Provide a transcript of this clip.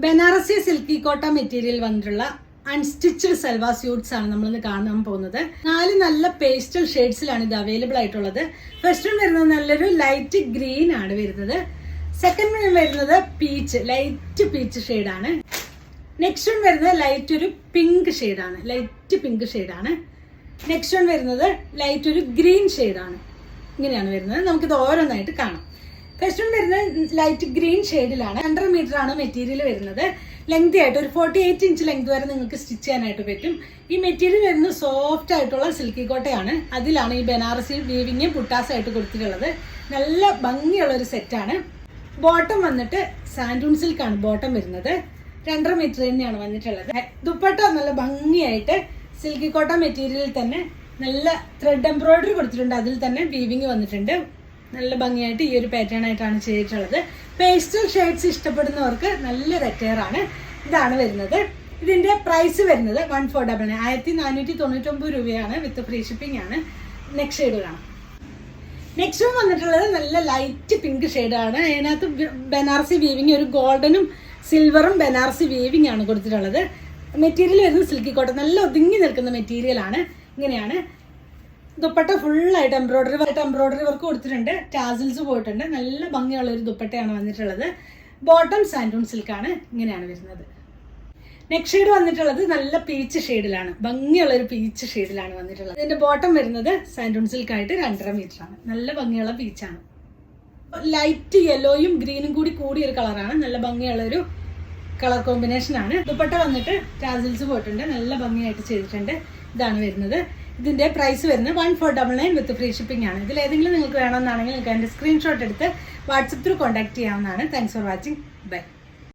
Banarasi silky കോട്ട material വന്നിട്ടുള്ള unstitched salwar suites ആണ് നമ്മളിന്ന് കാണാൻ പോകുന്നത്. 4 നല്ല പേസ്റ്റൽ ഷെയ്ഡ്സിലാണ് ഇത് അവൈലബിൾ ആയിട്ടുള്ളത്. ഫസ്റ്റ് വൺ വരുന്നത് നല്ലൊരു ലൈറ്റ് ഗ്രീൻ ആണ് വരുന്നത്. സെക്കൻഡ് വൺ വരുന്നത് പീച്ച്, ലൈറ്റ് പീച്ച് ഷെയ്ഡാണ്. നെക്സ്റ്റ് വൺ വരുന്നത് ലൈറ്റ് ഒരു പിങ്ക് ഷെയ്ഡാണ്, ലൈറ്റ് പിങ്ക് ഷെയ്ഡാണ്. നെക്സ്റ്റ് വൺ വരുന്നത് ലൈറ്റ് ഒരു ഗ്രീൻ ഷെയ്ഡാണ്. ഇങ്ങനെയാണ് വരുന്നത്. നമുക്കിത് ഓരോന്നായിട്ട് കാണാം. ഫസ്റ്റ് വൺ വരുന്നത് ലൈറ്റ് ഗ്രീൻ ഷെയ്ഡിലാണ്. 1.5 മീറ്റർ ആണ് മെറ്റീരിയൽ വരുന്നത്. ലെങ്തി ആയിട്ട് ഒരു 48 ഇഞ്ച് ലെങ്ത് വരെ നിങ്ങൾക്ക് സ്റ്റിച്ച് ചെയ്യാനായിട്ട് പറ്റും. ഈ മെറ്റീരിയൽ വരുന്നത് സോഫ്റ്റ് ആയിട്ടുള്ള സിൽക്കി കോട്ടയാണ്. അതിലാണ് ഈ ബനാറസി വീവിങ് പുട്ടാസായിട്ട് കൊടുത്തിട്ടുള്ളത്. നല്ല ഭംഗിയുള്ള ഒരു സെറ്റാണ്. ബോട്ടം വന്നിട്ട് സാൻഡൂൺ സിൽക്കാണ് ബോട്ടം വരുന്നത്. 2.5 മീറ്റർ തന്നെയാണ് വന്നിട്ടുള്ളത്. ദുപ്പട്ട നല്ല ഭംഗിയായിട്ട് സിൽക്കി കോട്ട മെറ്റീരിയലിൽ തന്നെ നല്ല ത്രെഡ് എംബ്രോയിഡറി കൊടുത്തിട്ടുണ്ട്. അതിൽ തന്നെ വീവിങ് വന്നിട്ടുണ്ട്. നല്ല ഭംഗിയായിട്ട് ഈ ഒരു പാറ്റേൺ ആയിട്ടാണ് ചെയ്തിട്ടുള്ളത്. പേസ്റ്റൽ ഷെയ്ഡ്സ് ഇഷ്ടപ്പെടുന്നവർക്ക് നല്ലൊരു അറ്റയർ ആണ്. ഇതാണ് വരുന്നത്. ഇതിന്റെ പ്രൈസ് വരുന്നത് 1499 രൂപയാണ്. വിത്ത് ഫ്രീ ഷിപ്പിംഗ് ആണ്. നെക്സ്റ്റ് ഷെയ്ഡ് കാണാം. നെക്സ്റ്റ് വൺ വന്നിട്ടുള്ളത് നല്ല ലൈറ്റ് പിങ്ക് ഷെയ്ഡാണ്. അതിനകത്ത് ബനാറസി വീവിങ് ഒരു ഗോൾഡനും സിൽവറും ബനാറസി വീവിങ് ആണ് കൊടുത്തിട്ടുള്ളത്. മെറ്റീരിയൽ വരുന്നത് സിൽക്കി കോട്ടൺ, നല്ല ഒതുങ്ങി നിൽക്കുന്ന മെറ്റീരിയൽ ആണ്. ഇങ്ങനെയാണ്. ദുപ്പട്ട ഫുള്ളായിട്ട് എംബ്രോയിഡറി വർക്ക് കൊടുത്തിട്ടുണ്ട്. ടാസിൽസ് പോയിട്ടുണ്ട്. നല്ല ഭംഗിയുള്ള ഒരു ദുപ്പട്ടയാണ് വന്നിട്ടുള്ളത്. ബോട്ടം സാൻഡൂൺ സിൽക്കാണ്. ഇങ്ങനെയാണ് വരുന്നത്. നെക്സ്റ്റ് ഷെയ്ഡ് വന്നിട്ടുള്ളത് നല്ല പീച്ച് ഷെയ്ഡിലാണ്, ഭംഗിയുള്ള ഒരു പീച്ച് ഷെയ്ഡിലാണ് വന്നിട്ടുള്ളത്. ഇതിന്റെ ബോട്ടം വരുന്നത് സാൻഡൂൺ സിൽക്കായിട്ട് 2.5 മീറ്റർ ആണ്. നല്ല ഭംഗിയുള്ള പീച്ചാണ്. ലൈറ്റ് യെല്ലോയും ഗ്രീനും കൂടി ഒരു കളറാണ്. നല്ല ഭംഗിയുള്ള ഒരു കളർ കോമ്പിനേഷൻ ആണ്. ദുപ്പട്ട വന്നിട്ട് ടാസിൽസ് പോയിട്ടുണ്ട്. നല്ല ഭംഗിയായിട്ട് ചെയ്തിട്ടുണ്ട്. ഇതാണ് വരുന്നത്. ഇതിന്റെ പ്രൈസ് വരുന്നത് 1499 വിത്ത് ഫ്രീ ഷിപ്പിംഗ് ആണ്. ഇതിൽ ഏതെങ്കിലും നിങ്ങൾക്ക് വേണമെന്നാണെങ്കിൽ നിങ്ങൾക്ക് അതിന്റെ സ്ക്രീൻഷോട്ട് എടുത്ത് വാട്സപ്പ് ത്രൂ കോൺടാക്ട് ചെയ്യാവുന്നതാണ്. Thanks for watching. ബൈ.